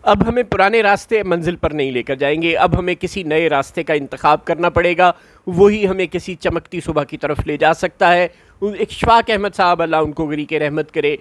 اب ہمیں پرانے راستے منزل پر نہیں لے کر جائیں گے، اب ہمیں کسی نئے راستے کا انتخاب کرنا پڑے گا، وہی ہمیں کسی چمکتی صبح کی طرف لے جا سکتا ہے۔ اشفاق احمد صاحب، اللہ ان کو غریق رحمت کرے،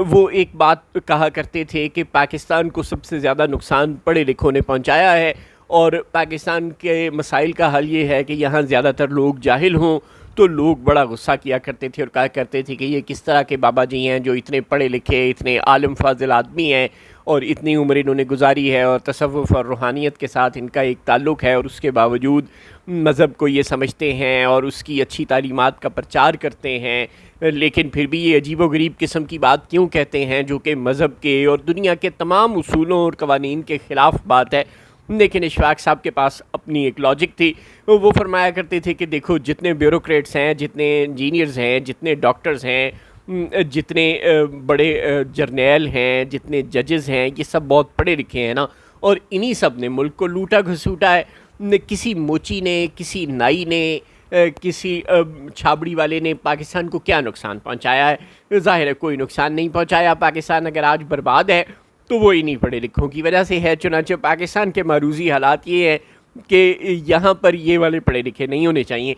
وہ ایک بات کہا کرتے تھے کہ پاکستان کو سب سے زیادہ نقصان پڑھے لکھوں نے پہنچایا ہے، اور پاکستان کے مسائل کا حل یہ ہے کہ یہاں زیادہ تر لوگ جاہل ہوں۔ تو لوگ بڑا غصہ کیا کرتے تھے اور کہا کرتے تھے کہ یہ کس طرح کے بابا جی ہیں جو اتنے پڑھے لکھے، اتنے عالم فاضل آدمی ہیں، اور اتنی عمر انہوں نے گزاری ہے، اور تصوف اور روحانیت کے ساتھ ان کا ایک تعلق ہے، اور اس کے باوجود مذہب کو یہ سمجھتے ہیں اور اس کی اچھی تعلیمات کا پرچار کرتے ہیں، لیکن پھر بھی یہ عجیب و غریب قسم کی بات کیوں کہتے ہیں جو کہ مذہب کے اور دنیا کے تمام اصولوں اور قوانین کے خلاف بات ہے۔ لیکن اشفاق صاحب کے پاس اپنی ایک لاجک تھی، وہ فرمایا کرتے تھے کہ دیکھو جتنے بیوروکریٹس ہیں، جتنے انجینئرز ہیں، جتنے ڈاکٹرز ہیں، جتنے بڑے جرنیل ہیں، جتنے ججز ہیں، یہ سب بہت پڑھے لکھے ہیں نا، اور انہی سب نے ملک کو لوٹا گھسوٹا ہے۔ کسی موچی نے، کسی نائی نے، کسی چھابڑی والے نے پاکستان کو کیا نقصان پہنچایا ہے؟ ظاہر ہے کوئی نقصان نہیں پہنچایا۔ پاکستان اگر آج برباد ہے تو وہ انہی پڑھے لکھوں کی وجہ سے ہے۔ چنانچہ پاکستان کے معروضی حالات یہ ہیں کہ یہاں پر یہ والے پڑھے لکھے نہیں ہونے چاہیے۔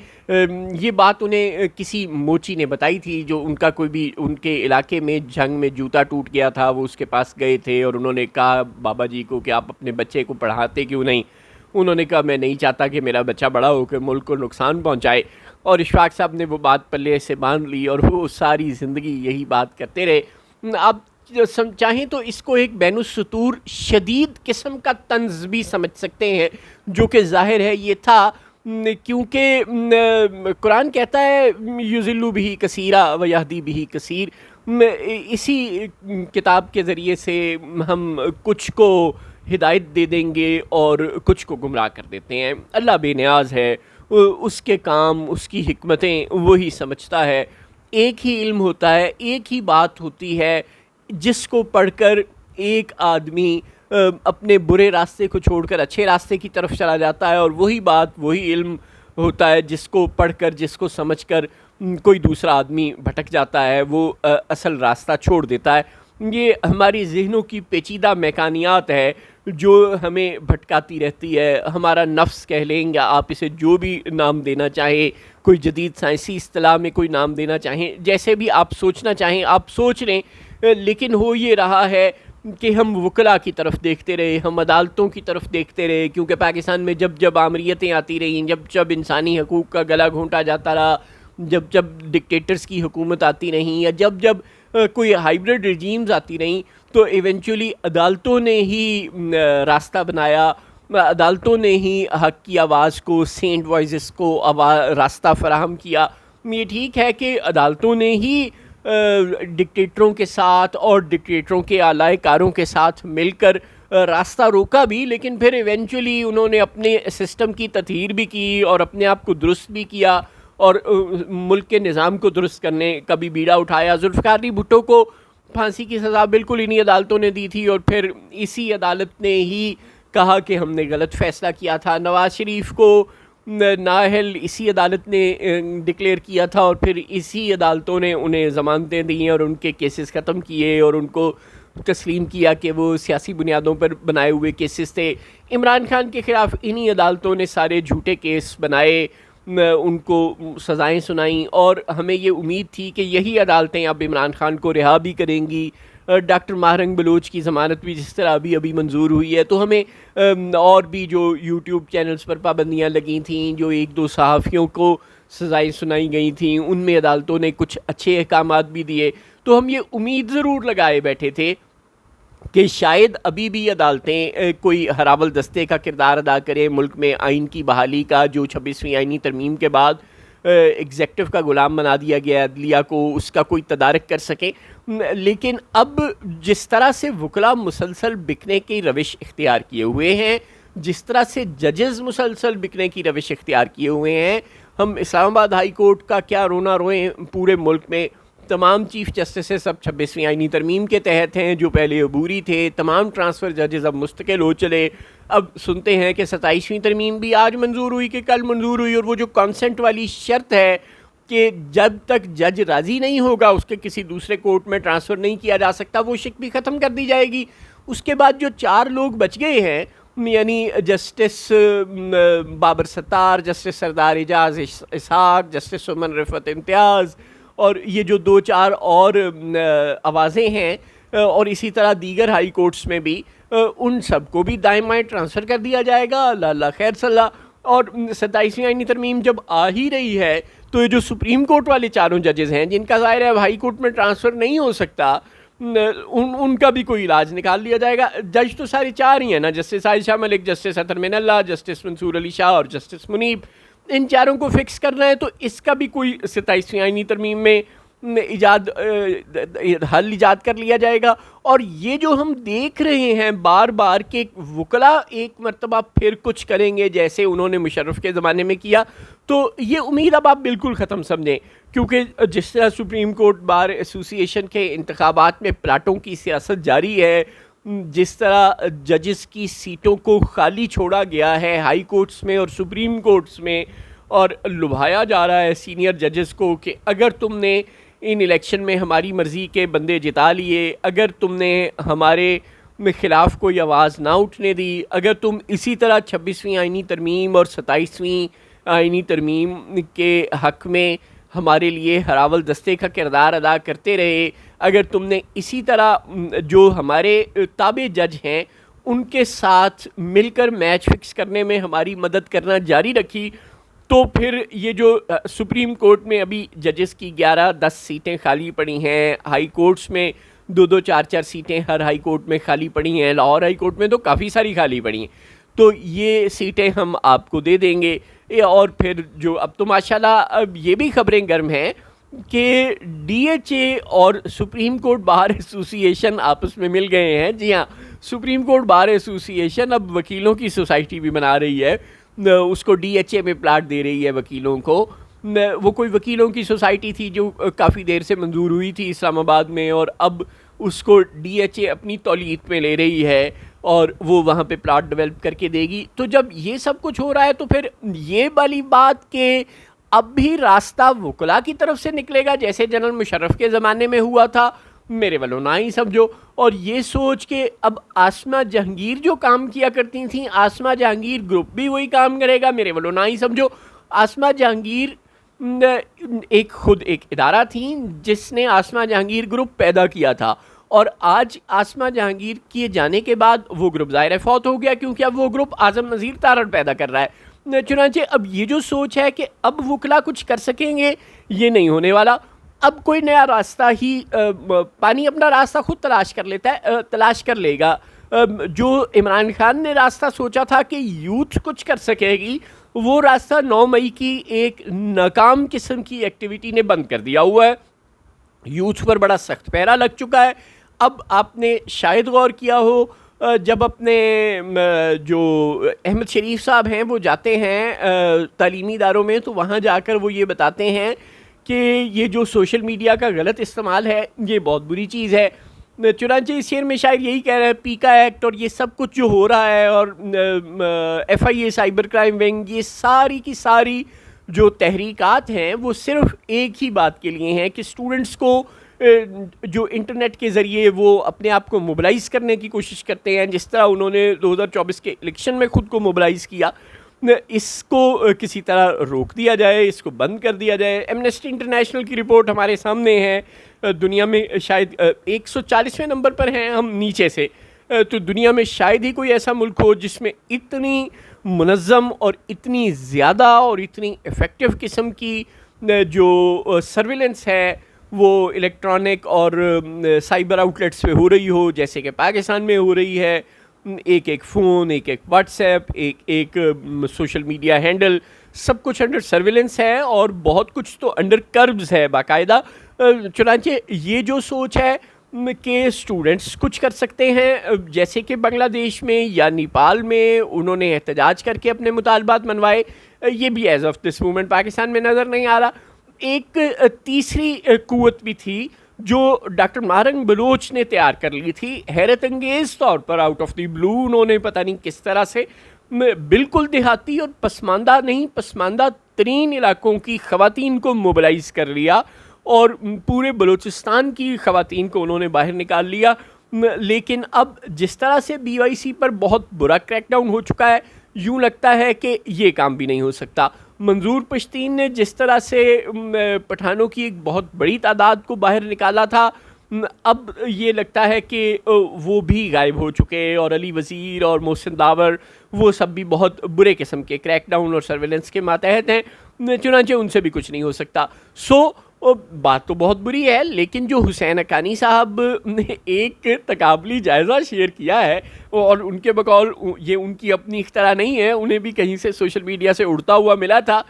یہ بات انہیں کسی موچی نے بتائی تھی، جو ان کا کوئی بھی ان کے علاقے میں جنگ میں جوتا ٹوٹ گیا تھا، وہ اس کے پاس گئے تھے اور انہوں نے کہا بابا جی کو کہ آپ اپنے بچے کو پڑھاتے کیوں نہیں؟ انہوں نے کہا میں نہیں چاہتا کہ میرا بچہ بڑا ہو کے ملک کو نقصان پہنچائے، اور اشفاق صاحب نے وہ بات پلے سے باندھ لی اور وہ ساری زندگی یہی بات کرتے رہے۔ آپ چاہیں تو اس کو ایک بین السطور شدید قسم کا طنز بھی سمجھ سکتے ہیں، جو کہ ظاہر ہے یہ تھا، کیونکہ قرآن کہتا ہے یضل بہ کثیرا و یہدی بہ کثیر۔ اسی کتاب کے ذریعے سے ہم کچھ کو ہدایت دے دیں گے اور کچھ کو گمراہ کر دیتے ہیں۔ اللہ بے نیاز ہے، اس کے کام، اس کی حکمتیں وہی سمجھتا ہے۔ ایک ہی علم ہوتا ہے، ایک ہی بات ہوتی ہے جس کو پڑھ کر ایک آدمی اپنے برے راستے کو چھوڑ کر اچھے راستے کی طرف چلا جاتا ہے، اور وہی بات، وہی علم ہوتا ہے جس کو پڑھ کر، جس کو سمجھ کر کوئی دوسرا آدمی بھٹک جاتا ہے، وہ اصل راستہ چھوڑ دیتا ہے۔ یہ ہماری ذہنوں کی پیچیدہ میکانیات ہے جو ہمیں بھٹکاتی رہتی ہے۔ ہمارا نفس کہہ لیں یا آپ اسے جو بھی نام دینا چاہیں، کوئی جدید سائنسی اصطلاح میں کوئی نام دینا چاہیں، جیسے بھی آپ سوچنا چاہیں آپ سوچ لیں، لیکن ہو یہ رہا ہے کہ ہم وکلا کی طرف دیکھتے رہے، ہم عدالتوں کی طرف دیکھتے رہے، کیونکہ پاکستان میں جب جب آمریتیں آتی رہیں، جب جب انسانی حقوق کا گلا گھونٹا جاتا رہا، جب جب ڈکٹیٹرز کی حکومت آتی رہیں، یا جب جب کوئی ہائیبرڈ ریجیمز آتی رہیں، تو ایونچولی عدالتوں نے ہی راستہ بنایا، عدالتوں نے ہی حق کی آواز کو، سینٹ وائسز کو راستہ فراہم کیا۔ یہ ٹھیک ہے کہ عدالتوں نے ہی ڈکٹیٹروں کے ساتھ اور ڈکٹیٹروں کے اعلی کاروں کے ساتھ مل کر راستہ روکا بھی، لیکن پھر ایونچولی انہوں نے اپنے سسٹم کی تطہیر بھی کی اور اپنے آپ کو درست بھی کیا، اور ملک کے نظام کو درست کرنے کا بھی بیڑا اٹھایا۔ ذوالفقار علی بھٹو کو پھانسی کی سزا بالکل انہی عدالتوں نے دی تھی، اور پھر اسی عدالت نے ہی کہا کہ ہم نے غلط فیصلہ کیا تھا۔ نواز شریف کو نااہل اسی عدالت نے ڈکلیئر کیا تھا، اور پھر اسی عدالتوں نے انہیں ضمانتیں دیں اور ان کے کیسز ختم کیے اور ان کو تسلیم کیا کہ وہ سیاسی بنیادوں پر بنائے ہوئے کیسز تھے۔ عمران خان کے خلاف انہی عدالتوں نے سارے جھوٹے کیس بنائے، ان کو سزائیں سنائیں، اور ہمیں یہ امید تھی کہ یہی عدالتیں اب عمران خان کو رہا بھی کریں گی۔ ڈاکٹر ماہرنگ بلوچ کی ضمانت بھی جس طرح ابھی منظور ہوئی ہے، تو ہمیں اور بھی جو یوٹیوب چینلز پر پابندیاں لگی تھیں، جو ایک دو صحافیوں کو سزائیں سنائی گئی تھیں، ان میں عدالتوں نے کچھ اچھے احکامات بھی دیے، تو ہم یہ امید ضرور لگائے بیٹھے تھے کہ شاید ابھی بھی عدالتیں کوئی ہراول دستے کا کردار ادا کریں ملک میں آئین کی بحالی کا، جو 26ویں آئینی ترمیم کے بعد ایگزیکٹو کا غلام بنا دیا گیا عدلیہ کو، اس کا کوئی تدارک کر سکیں۔ لیکن اب جس طرح سے وکلا مسلسل بکنے کی روش اختیار کیے ہوئے ہیں، جس طرح سے ججز مسلسل بکنے کی روش اختیار کیے ہوئے ہیں، ہم اسلام آباد ہائی کورٹ کا کیا رونا روئیں، پورے ملک میں تمام چیف جسٹسز اب 26ویں آئینی ترمیم کے تحت ہیں جو پہلے عبوری تھے، تمام ٹرانسفر ججز اب مستقل ہو چلے۔ اب سنتے ہیں کہ 27ویں ترمیم بھی آج منظور ہوئی کہ کل منظور ہوئی، اور وہ جو کانسنٹ والی شرط ہے کہ جب تک جج راضی نہیں ہوگا اس کے کسی دوسرے کورٹ میں ٹرانسفر نہیں کیا جا سکتا، وہ شک بھی ختم کر دی جائے گی۔ اس کے بعد جو 4 لوگ بچ گئے ہیں، یعنی جسٹس بابر ستار، جسٹس سردار اعجاز اسحاق، جسٹس سمن رفعت امتیاز، اور یہ جو 2-4 اور آوازیں ہیں، اور اسی طرح دیگر ہائی کورٹس میں بھی، ان سب کو بھی دائیں بائیں ٹرانسفر کر دیا جائے گا. اللہ اللہ خیر صلاح. اور 27ویں آئینی ترمیم جب آ ہی رہی ہے تو یہ جو سپریم کورٹ والے 4 ججز ہیں جن کا ظاہر ہے اب ہائی کورٹ میں ٹرانسفر نہیں ہو سکتا، ان کا بھی کوئی علاج نکال لیا جائے گا. جج تو سارے 4 ہی ہیں نا، جسٹس عائشہ ملک، جسٹس اطہر من اللہ، جسٹس منصور علی شاہ اور جسٹس منیب. ان 4 کو فکس کرنا ہے تو اس کا بھی کوئی 27ویں آئینی ترمیم میں حل ایجاد کر لیا جائے گا. اور یہ جو ہم دیکھ رہے ہیں بار بار کہ وکلاء ایک مرتبہ پھر کچھ کریں گے جیسے انہوں نے مشرف کے زمانے میں کیا، تو یہ امید اب آپ بالکل ختم سمجھیں. کیونکہ جس طرح سپریم کورٹ بار ایسوسی ایشن کے انتخابات میں پلاٹوں کی سیاست جاری ہے، جس طرح ججز کی سیٹوں کو خالی چھوڑا گیا ہے ہائی کورٹس میں اور سپریم کورٹس میں، اور لبھایا جا رہا ہے سینئر ججز کو کہ اگر تم نے ان الیکشن میں ہماری مرضی کے بندے جتا لیے، اگر تم نے ہمارے خلاف کوئی آواز نہ اٹھنے دی، اگر تم اسی طرح 26ویں آئینی ترمیم اور 27ویں آئینی ترمیم کے حق میں ہمارے لیے ہراول دستے کا کردار ادا کرتے رہے، اگر تم نے اسی طرح جو ہمارے تابع جج ہیں ان کے ساتھ مل کر میچ فکس کرنے میں ہماری مدد کرنا جاری رکھی، تو پھر یہ جو سپریم کورٹ میں ابھی ججز کی 11-10 سیٹیں خالی پڑی ہیں، ہائی کورٹس میں 2-2 4-4 سیٹیں ہر ہائی کورٹ میں خالی پڑی ہیں، لاہور ہائی کورٹ میں تو کافی ساری خالی پڑی ہیں، تو یہ سیٹیں ہم آپ کو دے دیں گے. اور پھر جو اب تو ماشاءاللہ اب یہ بھی خبریں گرم ہیں کہ ڈی ایچ اے اور سپریم کورٹ بار ایسوسی ایشن آپس میں مل گئے ہیں. جی ہاں، سپریم کورٹ بار ایسوسی ایشن اب وکیلوں کی سوسائٹی بھی بنا رہی ہے، اس کو ڈی ایچ اے میں پلاٹ دے رہی ہے وکیلوں کو. وہ کوئی وکیلوں کی سوسائٹی تھی جو کافی دیر سے منظور ہوئی تھی اسلام آباد میں، اور اب اس کو ڈی ایچ اے اپنی تولیت میں لے رہی ہے اور وہ وہاں پہ پلاٹ ڈیولپ کر کے دے گی. تو جب یہ سب کچھ ہو رہا ہے تو پھر یہ والی بات کہ اب بھی راستہ وکلاء کی طرف سے نکلے گا جیسے جنرل مشرف کے زمانے میں ہوا تھا، میرے والوں نہ ہی سمجھو. اور یہ سوچ کہ اب آسمہ جہانگیر جو کام کیا کرتی تھیں، آسمہ جہانگیر گروپ بھی وہی کام کرے گا، میرے والوں نہ ہی سمجھو. آسمہ جہانگیر خود ایک ادارہ تھی جس نے آسمہ جہانگیر گروپ پیدا کیا تھا، اور آج آسمہ جہانگیر کیے جانے کے بعد وہ گروپ ظاہر فوت ہو گیا، کیونکہ اب وہ گروپ اعظم نذیر تارڑ پیدا کر رہا ہے. چنانچہ اب یہ جو سوچ ہے کہ اب وکلاء کچھ کر سکیں گے، یہ نہیں ہونے والا. اب کوئی نیا راستہ ہی پانی اپنا راستہ خود تلاش کر لے گا. جو عمران خان نے راستہ سوچا تھا کہ یوتھ کچھ کر سکے گی، وہ راستہ 9 مئی کی ایک ناکام قسم کی ایکٹیویٹی نے بند کر دیا ہوا ہے. یوتھ پر بڑا سخت پہرا لگ چکا ہے. اب آپ نے شاید غور کیا ہو جب اپنے جو احمد شریف صاحب ہیں وہ جاتے ہیں تعلیمی اداروں میں، تو وہاں جا کر وہ یہ بتاتے ہیں کہ یہ جو سوشل میڈیا کا غلط استعمال ہے یہ بہت بری چیز ہے. چنانچہ اس شعر میں شاید یہی کہہ رہے ہیں، پیکا ایکٹ اور یہ سب کچھ جو ہو رہا ہے، اور F I A cyber crime wing, یہ ساری کی ساری جو تحریکات ہیں وہ صرف ایک ہی بات کے لیے ہیں کہ اسٹوڈنٹس کو جو انٹرنیٹ کے ذریعے وہ اپنے آپ کو موبلائز کرنے کی کوشش کرتے ہیں، جس طرح انہوں نے 2024 کے الیکشن میں خود کو موبلائز کیا، اس کو کسی طرح روک دیا جائے، اس کو بند کر دیا جائے. ایمنسٹی انٹرنیشنل کی رپورٹ ہمارے سامنے ہے، دنیا میں شاید 140ویں نمبر پر ہیں ہم نیچے سے، تو دنیا میں شاید ہی کوئی ایسا ملک ہو جس میں اتنی منظم اور اتنی زیادہ اور اتنی ایفیکٹو قسم کی جو سرویلنس ہے وہ الیکٹرانک اور سائبر آؤٹلیٹس پہ ہو رہی ہو، جیسے کہ پاکستان میں ہو رہی ہے. ایک فون، ایک واٹس ایپ، ایک سوشل میڈیا ہینڈل، سب کچھ انڈر سرویلنس ہے، اور بہت کچھ تو انڈر کربز ہے باقاعدہ. چنانچہ یہ جو سوچ ہے کہ اسٹوڈنٹس کچھ کر سکتے ہیں، جیسے کہ بنگلہ دیش میں یا نیپال میں انہوں نے احتجاج کر کے اپنے مطالبات منوائے، یہ بھی as of this moment Pakistan میں نظر نہیں آ رہا. ایک تیسری قوت بھی تھی جو ڈاکٹر مہرنگ بلوچ نے تیار کر لی تھی، حیرت انگیز طور پر آؤٹ آف دی بلو انہوں نے پتہ نہیں کس طرح سے بالکل دیہاتی اور پسماندہ ترین علاقوں کی خواتین کو موبلائز کر لیا، اور پورے بلوچستان کی خواتین کو انہوں نے باہر نکال لیا. لیکن اب جس طرح سے بی وائی سی پر بہت برا کریک ڈاؤن ہو چکا ہے، یوں لگتا ہے کہ یہ کام بھی نہیں ہو سکتا۔ منظور پشتین نے جس طرح سے پٹھانوں کی ایک بہت بڑی تعداد کو باہر نکالا تھا، اب یہ لگتا ہے کہ وہ بھی غائب ہو چکے، اور علی وزیر اور محسن داور وہ سب بھی بہت برے قسم کے کریک ڈاؤن اور سرویلنس کے ماتحت ہیں، چنانچہ ان سے بھی کچھ نہیں ہو سکتا۔ بات تو بہت بری ہے، لیکن جو حسین حقانی صاحب نے ایک تقابلی جائزہ شیئر کیا ہے، اور ان کے بقول یہ ان کی اپنی اختراع نہیں ہے، انہیں بھی کہیں سے سوشل میڈیا سے اڑتا ہوا ملا تھا،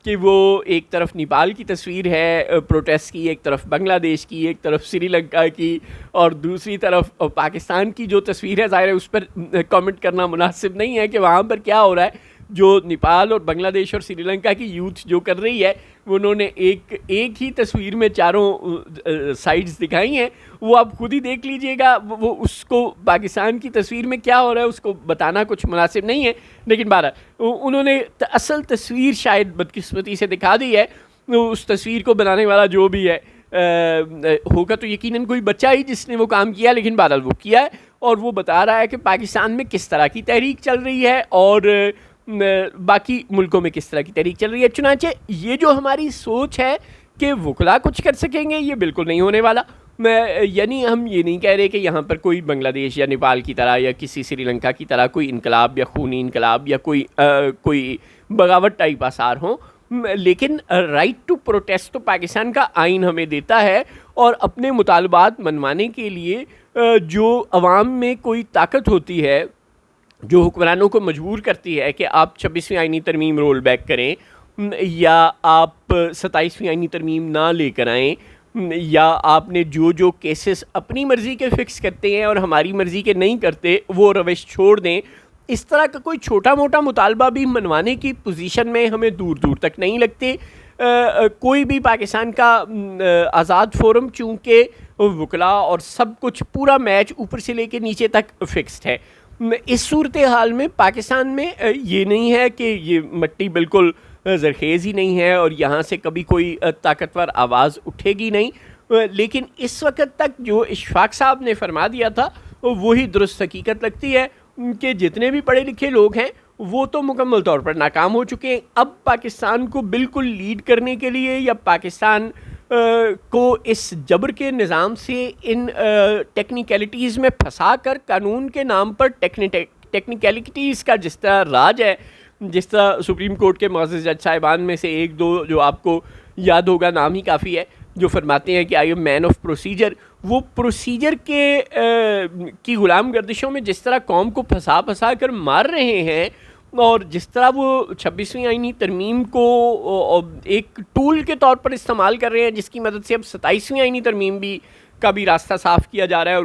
کہ وہ ایک طرف نیپال کی تصویر ہے پروٹیسٹ کی، ایک طرف بنگلہ دیش کی، ایک طرف سری لنکا کی، اور دوسری طرف پاکستان کی جو تصویر ہے، ظاہر ہے اس پر کامنٹ کرنا مناسب نہیں ہے کہ وہاں پر کیا ہو رہا ہے۔ جو نیپال اور بنگلہ دیش اور سری لنکا کی یوتھ جو کر رہی ہے، انہوں نے ایک ہی تصویر میں چاروں سائڈز دکھائی ہیں، وہ آپ خود ہی دیکھ لیجئے گا، وہ اس کو پاکستان کی تصویر میں کیا ہو رہا ہے اس کو بتانا کچھ مناسب نہیں ہے، لیکن بہرحال انہوں نے اصل تصویر شاید بدقسمتی سے دکھا دی ہے۔ اس تصویر کو بنانے والا جو بھی ہے ہوگا تو یقیناً کوئی بچہ ہی جس نے وہ کام کیا، لیکن بہرحال وہ کیا ہے، اور وہ بتا رہا ہے کہ پاکستان میں کس طرح کی تحریک چل رہی ہے اور باقی ملکوں میں کس طرح کی تحریک چل رہی ہے۔ چنانچہ یہ جو ہماری سوچ ہے کہ وکلا کچھ کر سکیں گے، یہ بالکل نہیں ہونے والا۔ یعنی ہم یہ نہیں کہہ رہے کہ یہاں پر کوئی بنگلہ دیش یا نیپال کی طرح یا کسی سری لنکا کی طرح کوئی انقلاب یا خونی انقلاب یا کوئی بغاوت ٹائپ آثار ہوں، لیکن رائٹ ٹو پروٹیسٹ تو پاکستان کا آئین ہمیں دیتا ہے، اور اپنے مطالبات منوانے کے لیے جو عوام میں کوئی طاقت ہوتی ہے جو حکمرانوں کو مجبور کرتی ہے کہ آپ 26ویں آئینی ترمیم رول بیک کریں، یا آپ 27ویں آئینی ترمیم نہ لے کر آئیں، یا آپ نے جو کیسز اپنی مرضی کے فکس کرتے ہیں اور ہماری مرضی کے نہیں کرتے وہ روش چھوڑ دیں، اس طرح کا کوئی چھوٹا موٹا مطالبہ بھی منوانے کی پوزیشن میں ہمیں دور دور تک نہیں لگتے۔ کوئی بھی پاکستان کا آزاد فورم چونکہ وکلا اور سب کچھ پورا میچ اوپر سے لے کے نیچے تک فکسڈ ہے، اس صورتحال میں پاکستان میں یہ نہیں ہے کہ یہ مٹی بالکل زرخیز ہی نہیں ہے اور یہاں سے کبھی کوئی طاقتور آواز اٹھے گی نہیں، لیکن اس وقت تک جو اشفاق صاحب نے فرما دیا تھا وہی درست حقیقت لگتی ہے کہ جتنے بھی پڑھے لکھے لوگ ہیں وہ تو مکمل طور پر ناکام ہو چکے ہیں۔ اب پاکستان کو بالکل لیڈ کرنے کے لیے یا پاکستان کو اس جبر کے نظام سے ان ٹیکنیکلٹیز میں پھنسا کر قانون کے نام پر ٹیکنیکلٹیز کا جس طرح راج ہے، جس طرح سپریم کورٹ کے معزز جج صاحبان میں سے ایک دو جو آپ کو یاد ہوگا، نام ہی کافی ہے، جو فرماتے ہیں کہ I am man of procedure, وہ پروسیجر کی غلام گردشوں میں جس طرح قوم کو پھنسا کر مار رہے ہیں، اور جس طرح وہ 26ویں آئینی ترمیم کو ایک ٹول کے طور پر استعمال کر رہے ہیں، جس کی مدد سے اب 27ویں آئینی ترمیم کا بھی راستہ صاف کیا جا رہا ہے اور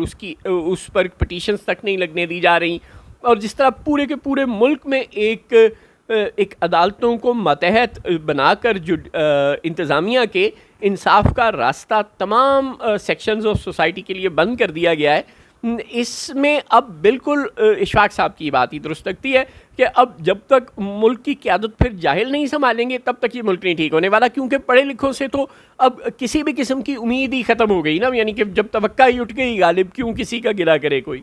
اس پر پٹیشنز تک نہیں لگنے دی جا رہی، اور جس طرح پورے کے پورے ملک میں ایک عدالتوں کو ماتحت بنا کر جو انتظامیہ کے انصاف کا راستہ تمام سیکشنز آف سوسائٹی کے لیے بند کر دیا گیا ہے، اس میں اب بالکل اشفاق صاحب کی بات ہی درست لگتی ہے کہ اب جب تک ملک کی قیادت پھر جاہل نہیں سنبھالیں گے تب تک یہ ملک نہیں ٹھیک ہونے والا، کیونکہ پڑھے لکھوں سے تو اب کسی بھی قسم کی امید ہی ختم ہو گئی نا، یعنی کہ جب توقع ہی اٹھ گئی غالب کیوں کسی کا گلہ کرے کوئی۔